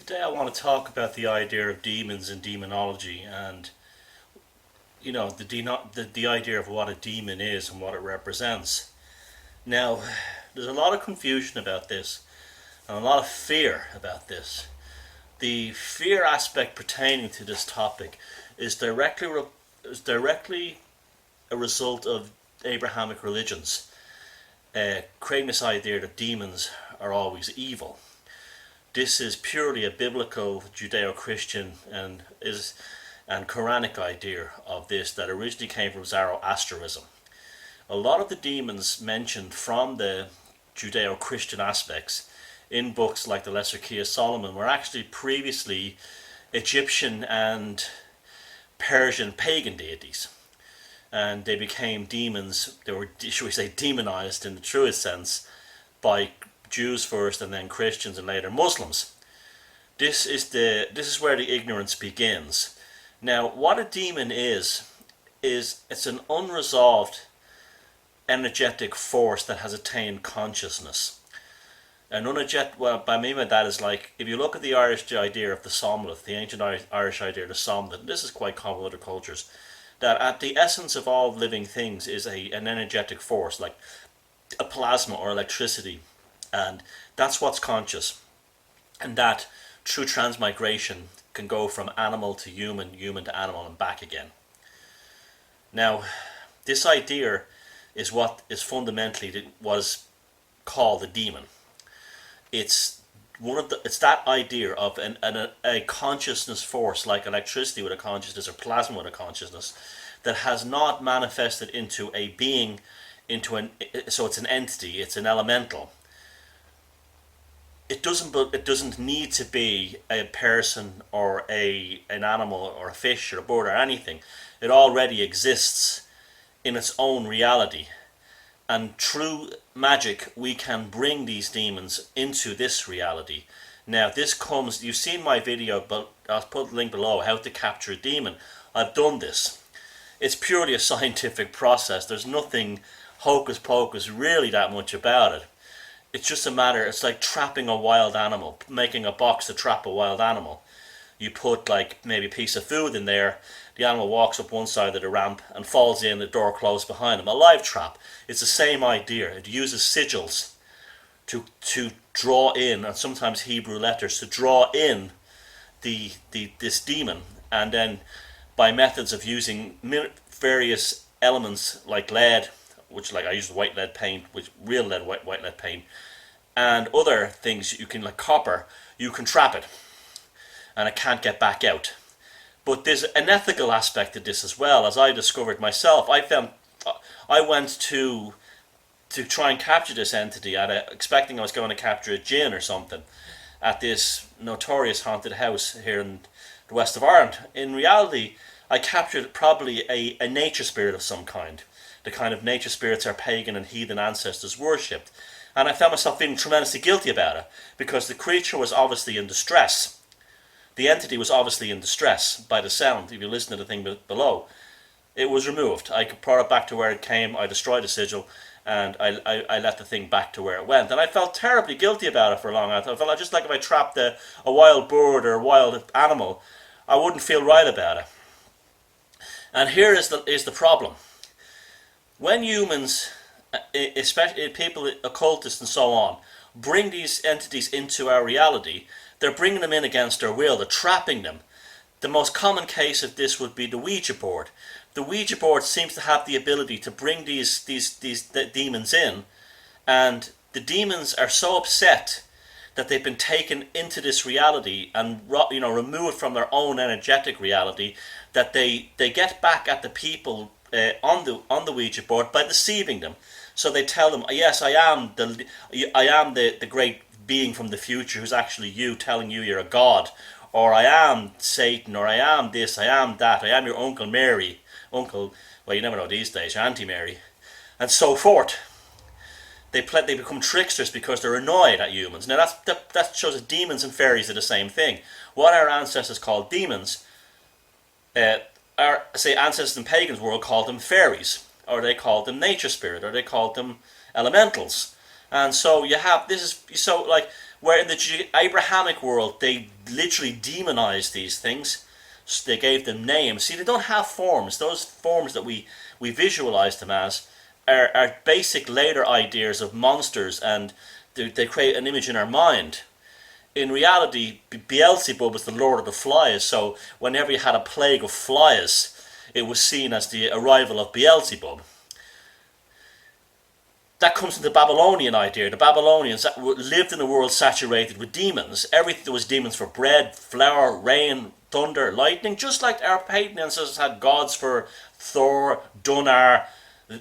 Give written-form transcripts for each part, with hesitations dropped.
Today I want to talk about the idea of demons and demonology, and the idea of what a demon is and what it represents. Now, there's a lot of confusion about this and a lot of fear about this. The fear aspect pertaining to this topic is directly a result of Abrahamic religions, creating this idea that demons are always evil. This is purely a biblical Judeo-Christian and Quranic idea of this that originally came from Zoroastrianism. A lot of the demons mentioned from the Judeo-Christian aspects in books like the Lesser Key of Solomon were actually previously Egyptian and Persian pagan deities, and they became demons. They were, should we say, demonized in the truest sense by Jews first, and then Christians, and later Muslims. This is where the ignorance begins. Now, what a demon is it's an unresolved energetic force that has attained consciousness. What I mean by that is, like, if you look at the Irish idea of the somnolith, the ancient Irish idea of the somnolith, this is quite common with other cultures, that at the essence of all living things is an energetic force, like a plasma or electricity, and that's what's conscious, and that through transmigration can go from animal to human, human to animal, and back again. Now, this idea is what is fundamentally was called a demon. It's that idea of a consciousness force, like electricity with a consciousness or plasma with a consciousness, that has not manifested into a being, so it's an entity, it's an elemental. It doesn't need to be a person or an animal or a fish or a bird or anything. It already exists in its own reality. And through magic, we can bring these demons into this reality. Now, this comes, you've seen my video, but I'll put the link below, how to capture a demon. I've done this. It's purely a scientific process. There's nothing hocus pocus really that much about it. It's just a matter, it's like trapping a wild animal, making a box to trap a wild animal. You put, like, maybe a piece of food in there, the animal walks up one side of the ramp and falls in, the door closed behind him. A live trap. It's the same idea. It uses sigils to draw in, and sometimes Hebrew letters, to draw in this demon, and then by methods of using various elements like lead, which, like, I use white lead paint, which real lead, white lead paint, and other things you can, like copper, you can trap it and it can't get back out. But there's an ethical aspect to this as well, as I discovered myself. I went to try and capture this entity expecting I was going to capture a jinn or something at this notorious haunted house here in the west of Ireland. In reality, I captured probably a nature spirit of some kind. The kind of nature spirits our pagan and heathen ancestors worshipped. And I found myself feeling tremendously guilty about it, because the creature was obviously in distress. The entity was obviously in distress by the sound. If you listen to the thing below, it was removed. I brought it back to where it came, I destroyed the sigil, and I let the thing back to where it went. And I felt terribly guilty about it for long. I felt just like if I trapped a wild bird or a wild animal, I wouldn't feel right about it. And here is the problem. When humans, especially people, occultists and so on, bring these entities into our reality, they're bringing them in against their will, they're trapping them. The most common case of this would be the Ouija board. The Ouija board seems to have the ability to bring these demons in, and the demons are so upset that they've been taken into this reality and removed from their own energetic reality, that they get back at the people on the Ouija board by deceiving them. So they tell them, yes, I am the great being from the future who's actually you, telling you you're a god, or I am Satan, or I am this, I am that, I am your Uncle Mary, well, you never know these days, Auntie Mary, and so forth. They become tricksters because they're annoyed at humans. Now that shows that demons and fairies are the same thing. What our ancestors called demons, our ancestors in pagans world called them fairies, or they called them nature spirit, or they called them elementals. And so you have, this is, so like, Where in the Abrahamic world, they literally demonized these things. So they gave them names. See, they don't have forms. Those forms that we visualize them as are basic later ideas of monsters, and they create an image in our mind. In reality, Beelzebub was the lord of the flies, so whenever you had a plague of flies, it was seen as the arrival of Beelzebub. That comes from the Babylonian idea. The Babylonians lived in a world saturated with demons. Everything, there was demons for bread, flour, rain, thunder, lightning, just like our pagan ancestors had gods for Thor, Dunar,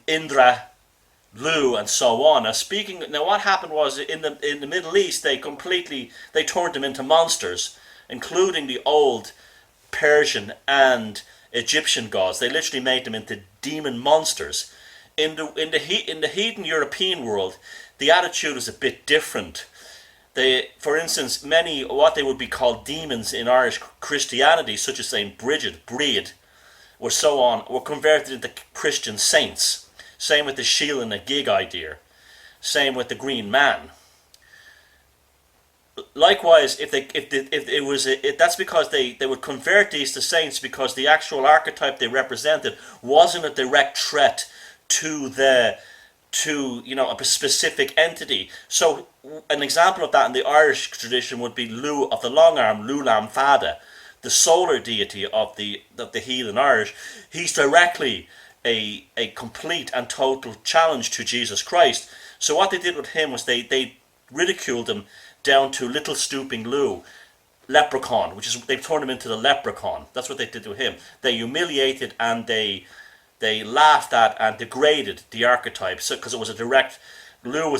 Indra, Lu, and so on. Now what happened was in the Middle East they turned them into monsters, including the old Persian and Egyptian gods. They literally made them into demon monsters. In the heathen European world, the attitude is a bit different. For instance, many what they would be called demons in Irish Christianity, such as Saint Bridget, Breed, or so on, were converted into Christian saints. Same with the Sheil and the Gig idea. Same with the Green Man. Likewise, that's because they would convert these to saints because the actual archetype they represented wasn't a direct threat to a specific entity. So an example of that in the Irish tradition would be Lu of the Long Arm, Lulam Fada, the solar deity of the heathen Irish. He's directly a complete and total challenge to Jesus Christ. So what they did with him was they ridiculed him down to little stooping Lu, leprechaun, they turned him into the leprechaun. That's what they did to him. They humiliated and they laughed at and degraded the archetypes because Lu was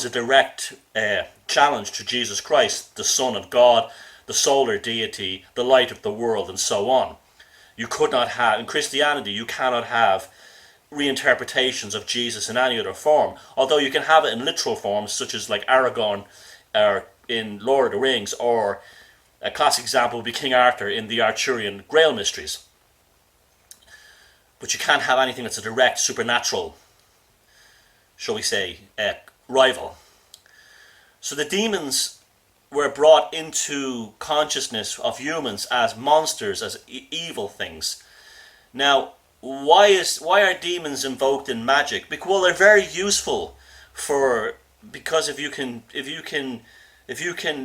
a direct challenge to Jesus Christ, the Son of God, the solar deity, the light of the world, and so on. In Christianity, you cannot have reinterpretations of Jesus in any other form, although you can have it in literal forms, such as like Aragorn in Lord of the Rings, or a classic example would be King Arthur in the Arthurian Grail Mysteries. But you can't have anything that's a direct supernatural, shall we say, rival. So the demons were brought into consciousness of humans as monsters, as evil things. Now, why are demons invoked in magic? Well, they're very useful because if you can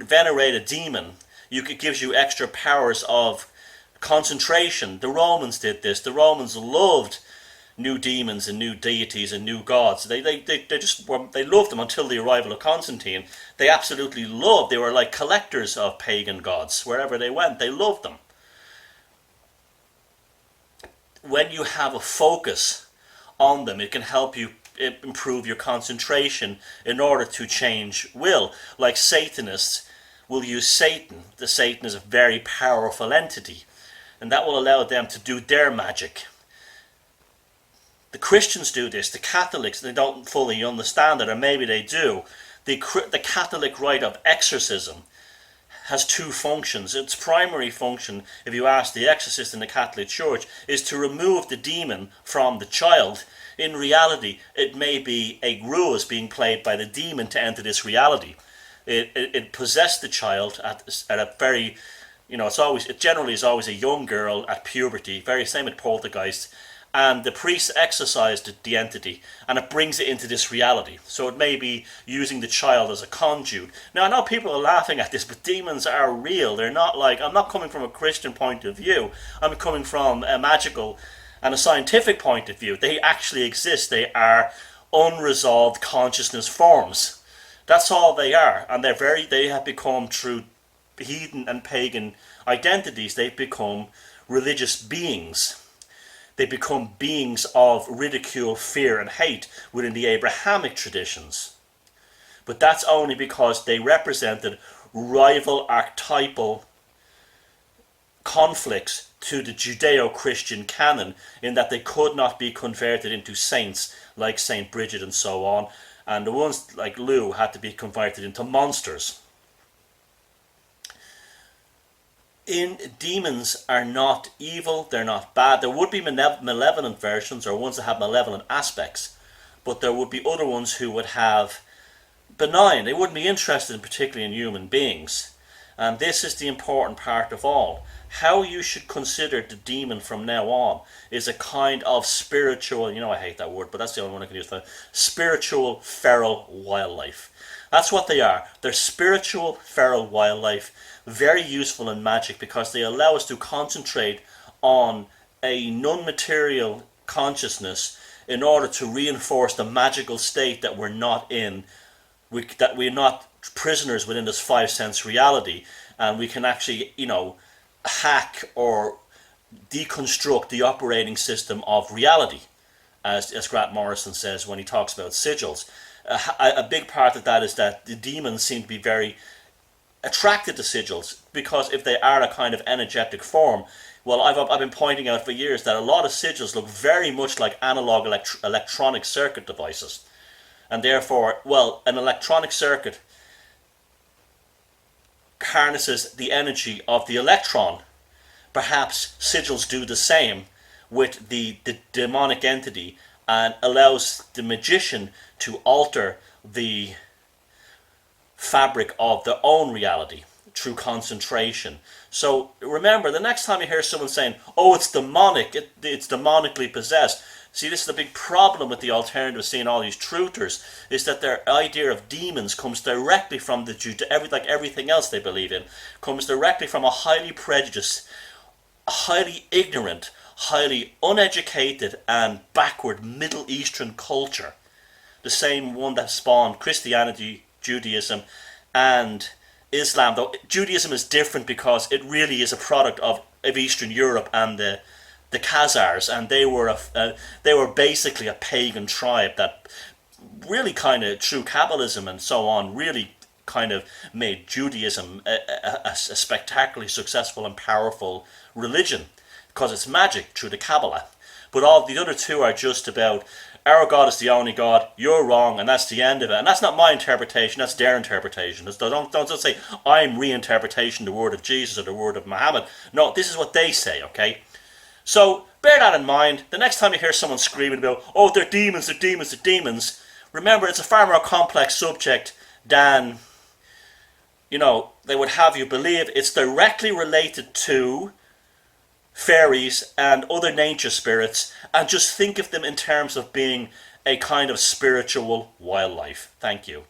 venerate a demon, it gives you extra powers of concentration. The Romans did this. The Romans loved new demons and new deities and new gods. They loved them until the arrival of Constantine. They absolutely loved. They were like collectors of pagan gods. Wherever they went, they loved them. When you have a focus on them, it can help you improve your concentration in order to change will. Like Satanists will use Satan. The Satan is a very powerful entity, and that will allow them to do their magic. The Christians do this. The Catholics, they don't fully understand it, or maybe they do. The Catholic rite of exorcism has two functions. Its primary function, if you ask the exorcist in the Catholic Church, is to remove the demon from the child. In reality, it may be a ruse being played by the demon to enter this reality. It possessed the child at a very, it generally is always a young girl at puberty, very same with poltergeists, and the priest exorcised the entity and it brings it into this reality. So it may be using the child as a conduit. Now I know people are laughing at this, but demons are real. They're not like, I'm not coming from a Christian point of view, I'm coming from a magical and a scientific point of view. They actually exist. They are unresolved consciousness forms. That's all they are, and they have become, through heathen and pagan identities, they've become religious beings. They become beings of ridicule, fear and hate within the Abrahamic traditions. But that's only because they represented rival archetypal conflicts to the Judeo-Christian canon, in that they could not be converted into saints like Saint Bridget and so on, and the ones like Lu had to be converted into monsters. Demons are not evil, they're not bad. There would be malevolent versions, or ones that have malevolent aspects, but there would be other ones who would have benign. They wouldn't be interested in, particularly in human beings. And this is the important part of all. How you should consider the demon from now on is a kind of spiritual, I hate that word, but that's the only one I can use for it, spiritual feral wildlife. That's what they are. They're spiritual feral wildlife, very useful in magic because they allow us to concentrate on a non-material consciousness in order to reinforce the magical state that we're not in, that we're not prisoners within this five-sense reality, and we can actually, hack or deconstruct the operating system of reality, as Grant Morrison says when he talks about sigils. A big part of that is that the demons seem to be very attracted to sigils, because if they are a kind of energetic form, well, I've been pointing out for years that a lot of sigils look very much like analog electronic circuit devices. And therefore, well, an electronic circuit harnesses the energy of the electron. Perhaps sigils do the same with the demonic entity and allows the magician to alter the fabric of their own reality through concentration. So remember, the next time you hear someone saying, oh, it's demonic, it's demonically possessed, see, this is the big problem with the alternative scene, all these truthers, is that their idea of demons comes directly from like everything else they believe in, comes directly from a highly prejudiced, highly ignorant, highly uneducated and backward Middle Eastern culture. The same one that spawned Christianity, Judaism and Islam, though Judaism is different because it really is a product of Eastern Europe and the Khazars, and they were basically a pagan tribe that really kind of, through Kabbalism and so on, really kind of made Judaism a spectacularly successful and powerful religion because it's magic through the Kabbalah. But all the other two are just about, our God is the only God, you're wrong, and that's the end of it. And that's not my interpretation, that's their interpretation. Don't say, I'm reinterpreting the word of Jesus or the word of Muhammad. No, this is what they say, okay? So, bear that in mind. The next time you hear someone screaming about, oh, they're demons, they're demons, they're demons, remember, it's a far more complex subject than, they would have you believe. It's directly related to fairies and other nature spirits, and just think of them in terms of being a kind of spiritual wildlife. Thank you.